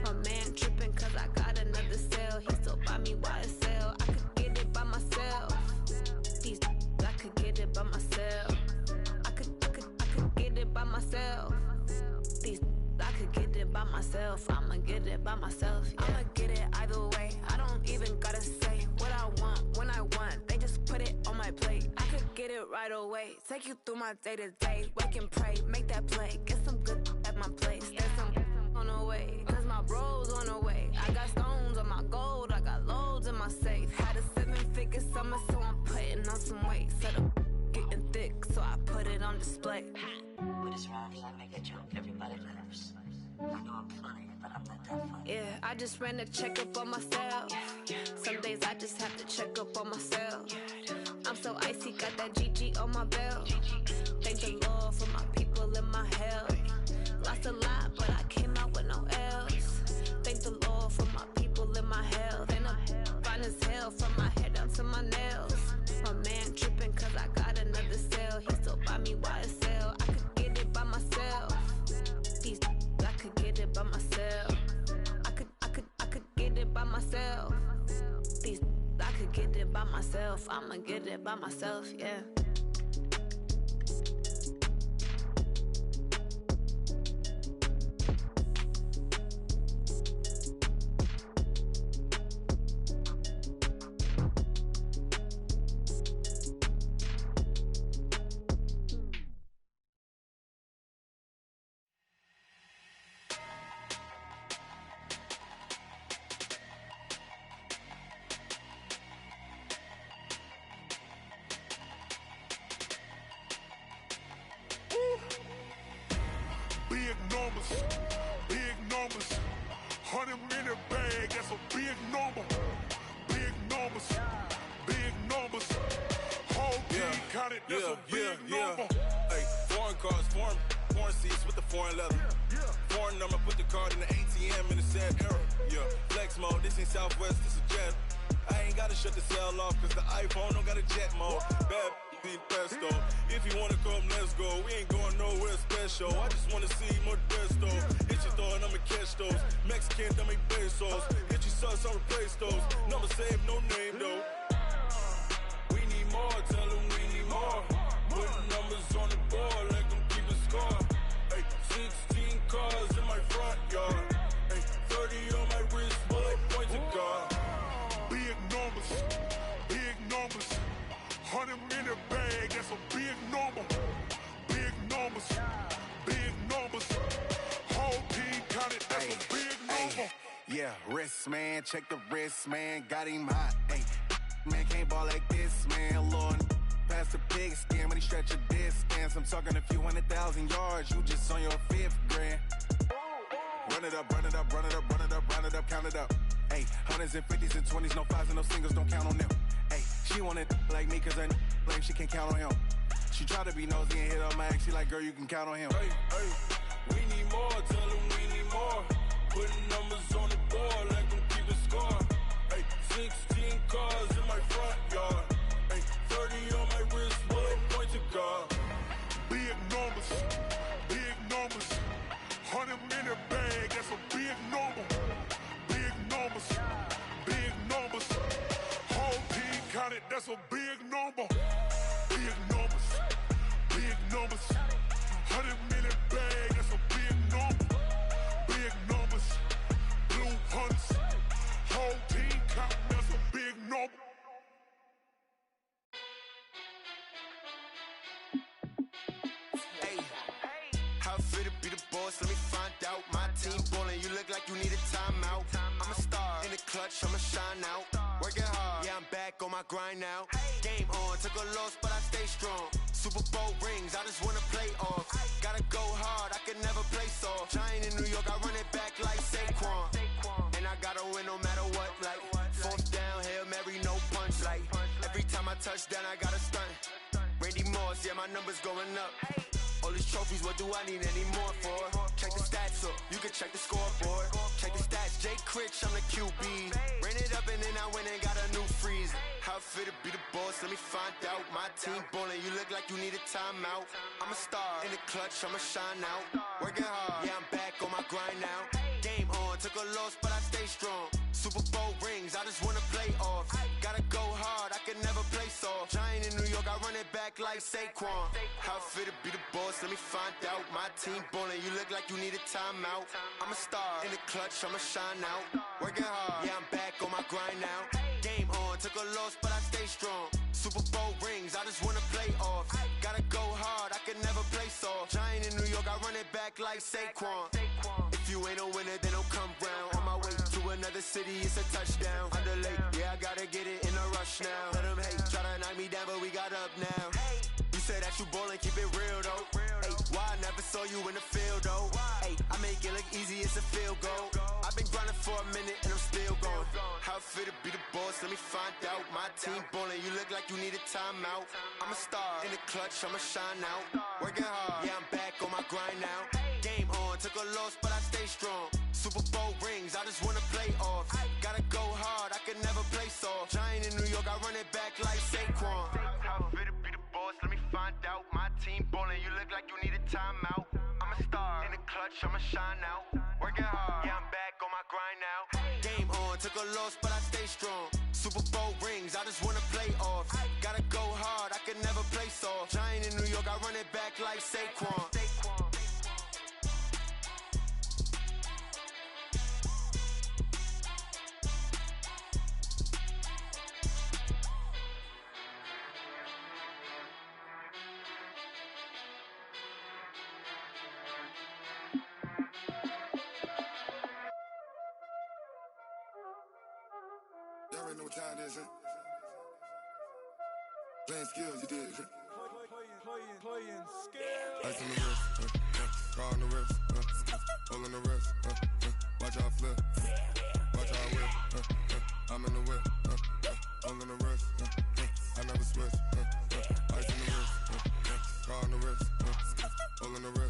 My man tripping cause I got another sale. He still buy me YSL. I could get it by myself. These I could get it by myself. I could get it by myself. These I could get it by myself. I'ma get it by myself. Yeah. I'ma get it either way. I don't even gotta say what I want when I want. They just put it on my plate. I could get it right away. Take you through my day to day. Wake and pray, make that play. Get some good at my place. There's some on the way. Cause my bro's on the way. I got stones on my gold. I got loads in my safe. Had a 7-figure summer, so I'm putting on some weight. Set up getting thick, so I put it on display. With this rhymes, I make a joke, everybody laughs. I know I'm funny, but I'm not that funny. Yeah, I just ran a checkup on myself. Some days I just have to check up on myself. I'm so icy, got that GG on my belt. Thank the Lord for my people in my hell. Lost a lot, but I came out with no L's. Thank the Lord for my people in my hell. Then I'm fine as hell from my head down to my nails. My man tripping cause I got another sale. He still buy me YSL. I could get it by myself. These I could get it by myself. I could get it by myself. These I could get it by myself. I'ma get it by myself, yeah. Big numbers, 100 in a bag, that's a big number. Big numbers, whole team counted, that's a big number. Hey, foreign cars, foreign seats with the foreign leather. Foreign number, put the card in the ATM in the sad era. Yeah, flex mode, this ain't Southwest, this a jet. I ain't gotta shut the cell off, cause the iPhone don't got a jet mode. Bad be pesto. If you wanna come, let's go. We ain't going nowhere special. I just wanna see more pesto. Hit your thought, I'ma catch those. Mexican, dummy pesos. Hit your sus, I'll replace those. Number saved, no name though. We need more, tell them we need more. Putting numbers on the board, like them keep a score. Hey, 16 cars in my front yard. Hey, 30 on my wrist, but I point to God. Big numbers, 100 in a bag, that's a big number. Big numbers, whole team counted, that's a big number. Yeah, wrist man, check the wrist man, got him hot. Ay, man can't ball like this, man. Lord, past the pig skin, but he stretch a distance. I'm talking a few 100,000 yards, you just on your 5th grand. Run it up, count it up. Ay, hundreds and 50s and 20s, no 5s and no singles, don't count on them. Ay, she want it like me, cause her blame, she can't count on him. She try to be nosy and hit up my ex, she like, girl, you can count on him. Hey, we need more, tell them we need more. Putting numbers on the board, like them keep a score. Hey, 16 cars in my front yard. Hey, 30 on my wrist, but I point to God. Big numbers, 100 in a bag, that's a big number. Big numbers, whole team counted, that's a big number. Big numbers, 100 in a bag, that's a big number. Big numbers, blue hunts, whole team counting, that's a big number. Hey, how fit to be the boss? Let me find out. My team ballin', you look like you need a timeout. I'm a star in the clutch, I'ma shine out. Working hard, yeah, I'm back on my grind now. Game on, took a loss, but I stay strong. Super Bowl rings, I just wanna play off. Gotta go hard, I can never play soft. Giant in New York, I run it back like Saquon. And I gotta win no matter what, like 4th down, Hail Mary, no punch. Like every time I touch down, I gotta stunt. Randy Moss, yeah, my numbers going up. All these trophies, what do I need any more for? Check the stats up, you can check the scoreboard. Check the stats it's Jay Critch, I'm the QB. Ran it up and then I went and got a new freeze. How fit to be the boss, let me find out. My team ballin', you look like you need a timeout. I'm a star, in the clutch, I'ma shine out. Working hard, yeah, I'm back on my grind now. Game on, took a loss, but I stay strong. Super Bowl rings, I just wanna play off. Gotta go hard, I can never play soft. Giant in New York, I run it back like Saquon. How fit to be the boss, let me find out. My team ballin', you look like you need a timeout. I'm a star, in the clutch, I'ma shine out. Working hard, yeah, I'm back on my grind now. Game on, took a loss, but I stay strong. Super Bowl rings, I just wanna play off. Gotta go hard, I can never play soft. Giant in New York, I run it back like Saquon. If you ain't a winner, then don't come round. On my way to another city, it's a touchdown. Underlay, yeah, I gotta get it in a rush now. Let them hate, try to knock me down, but we got up now. You said that you ballin', keep it real though. Hey, why I never saw you in the field though? Hey, I make it look easy, it's a field goal. I've been grinding for a minute and I'm still going. How fit to be the boss, let me find out. My team ballin', you look like you need a timeout. I'm a star, in the clutch, I'ma shine out. Working hard, yeah, I'm back on my grind now. Game on, took a loss, but I stay strong. Super Bowl rings, I just wanna play off. Gotta go hard, I can never play soft. Giant in New York, I run it back like Saquon. How fit to be the boss, let me find out. My team ballin', you look like you need a timeout. I'm a star, in the clutch, I'ma shine out. Working hard, yeah, I'm back on my grind now. Game on, took a loss, but I stay strong. Super Bowl rings, I just wanna play off. Gotta go hard, I can never play soft. Giant in New York, I run it back like Saquon. Y'all already know what time it is, huh? Playing skills, you did, huh? Playing skills. Ice on the wrist, car on the wrist, hole in the wrist, watch out flip, watch out whip, I'm in the whip, hole in the wrist, I never switch, ice on the wrist, car on the wrist, hole in the wrist.